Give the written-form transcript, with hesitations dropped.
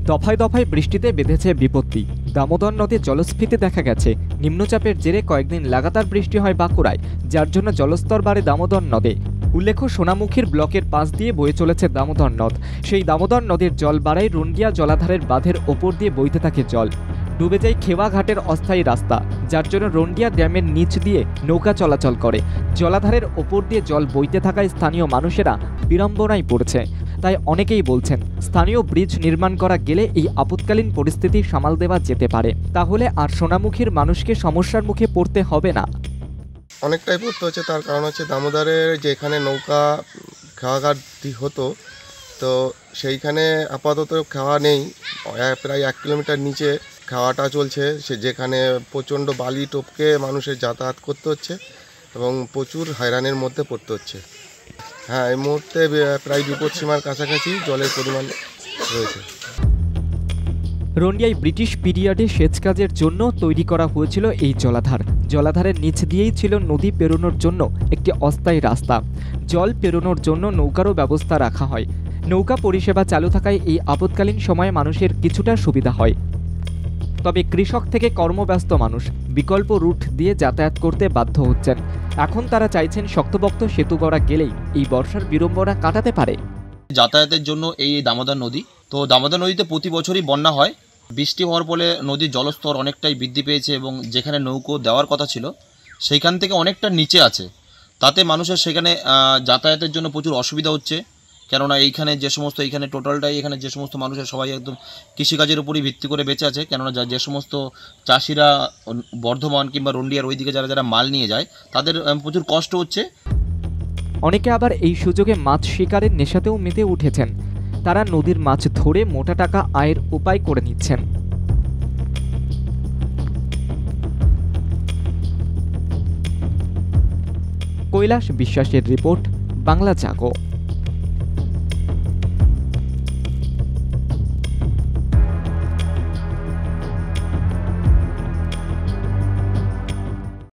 দফায় দফায় বৃষ্টিতে বেঁধেছে বিপত্তি। দামোদর নদে জলস্ফীতি দেখা গেছে। নিম্নচাপের জেরে কয়েকদিন লাগাতার বৃষ্টি হয় বাঁকুড়ায়, যার জন্য জলস্তর বাড়ে দামোদর নদে। উল্লেখ্য, সোনামুখীর ব্লকের পাশ দিয়ে বয়ে চলেছে দামোদর নদ। সেই দামোদর নদীর জল বাড়ায় রুন্ডিয়া জলাধারের বাঁধের ওপর দিয়ে বইতে থাকে জল। ডুবে যায় খেওয়া ঘাটের অস্থায়ী রাস্তা, যার জন্য রন্ডিয়া ড্যামের নিচ দিয়ে নৌকা চলাচল করে। জলাধারের ওপর দিয়ে জল বইতে থাকায় স্থানীয় মানুষেরা বিড়ম্বনায় পড়েছে। তাই অনেকেই বলছেন, স্থানীয় ব্রিজ নির্মাণ করা গেলে এই আপৎকালীন পরিস্থিতি সামাল দেওয়া যেতে পারে। তাহলে আর সোনামুখীর মানুষকে সমস্যার মুখে পড়তে হবে না। অনেকটাই পড়তে হচ্ছে, তার কারণ হচ্ছে দামোদরের যেখানে নৌকা খাওয়াঘাট হতো, তো সেইখানে আপাতত খাওয়া নেই। প্রায় 1 কিলোমিটার নিচে খাওয়াটা চলছে, যেখানে প্রচণ্ড বালি টপকে মানুষের যাতায়াত করতে হচ্ছে এবং প্রচুর হয়রানির মধ্যে পড়তে হচ্ছে। হ্যাঁ, এই মুহূর্তে প্রায় বিপদসীমার কাছাকাছি জলের পরিমাণ রয়েছে। রন্ডিয়ায় ব্রিটিশ পিরিয়ডে সেচ কাজের জন্য তৈরি করা হয়েছিল এই জলাধার। জলাধারের নিচ দিয়েই ছিল নদী পেরোনোর জন্য একটি অস্থায়ী রাস্তা। জল পেরোনোর জন্য নৌকারও ব্যবস্থা রাখা হয়। নৌকা পরিষেবা চালু থাকায় এই আপৎকালীন সময়ে মানুষের কিছুটা সুবিধা হয়। তবে কৃষক থেকে কর্মব্যস্ত মানুষ বিকল্প রুট দিয়ে যাতায়াত করতে বাধ্য হচ্ছেন। এখন তারা চাইছেন শক্তপোক্ত সেতু গড়া গেলেই এই বর্ষার বিড়ম্বনা কাটাতে পারে। যাতায়াতের জন্য এই দামোদর নদী, তো দামোদর নদীতে প্রতি বছরই বন্যা হয়। বৃষ্টি হওয়ার ফলে নদীর জলস্তর অনেকটাই বৃদ্ধি পেয়েছে এবং যেখানে নৌকো দেওয়ার কথা ছিল সেইখান থেকে অনেকটা নিচে আছে। তাতে মানুষের সেখানে যাতায়াতের জন্য প্রচুর অসুবিধা হচ্ছে। কেননা এইখানে এইখানে টোটালটাই এখানে যে সমস্ত মানুষের সবাই একদম কৃষিকাজের উপরই ভিত্তি করে বেঁচে আছে। কেননা যে সমস্ত চাষিরা বর্ধমান কিংবা রন্ডিয়ার ওইদিকে যারা মাল নিয়ে যায়, তাদের প্রচুর কষ্ট হচ্ছে। অনেকে আবার এই সুযোগে মাছ শিকারের নেশাতেও মেতে উঠেছেন। তারা নদীর মাছ ধরে মোটা টাকা আয়ের উপায় করে নিচ্ছেন। কৈলাস বিশ্বাসের রিপোর্ট, বাংলা জাগো।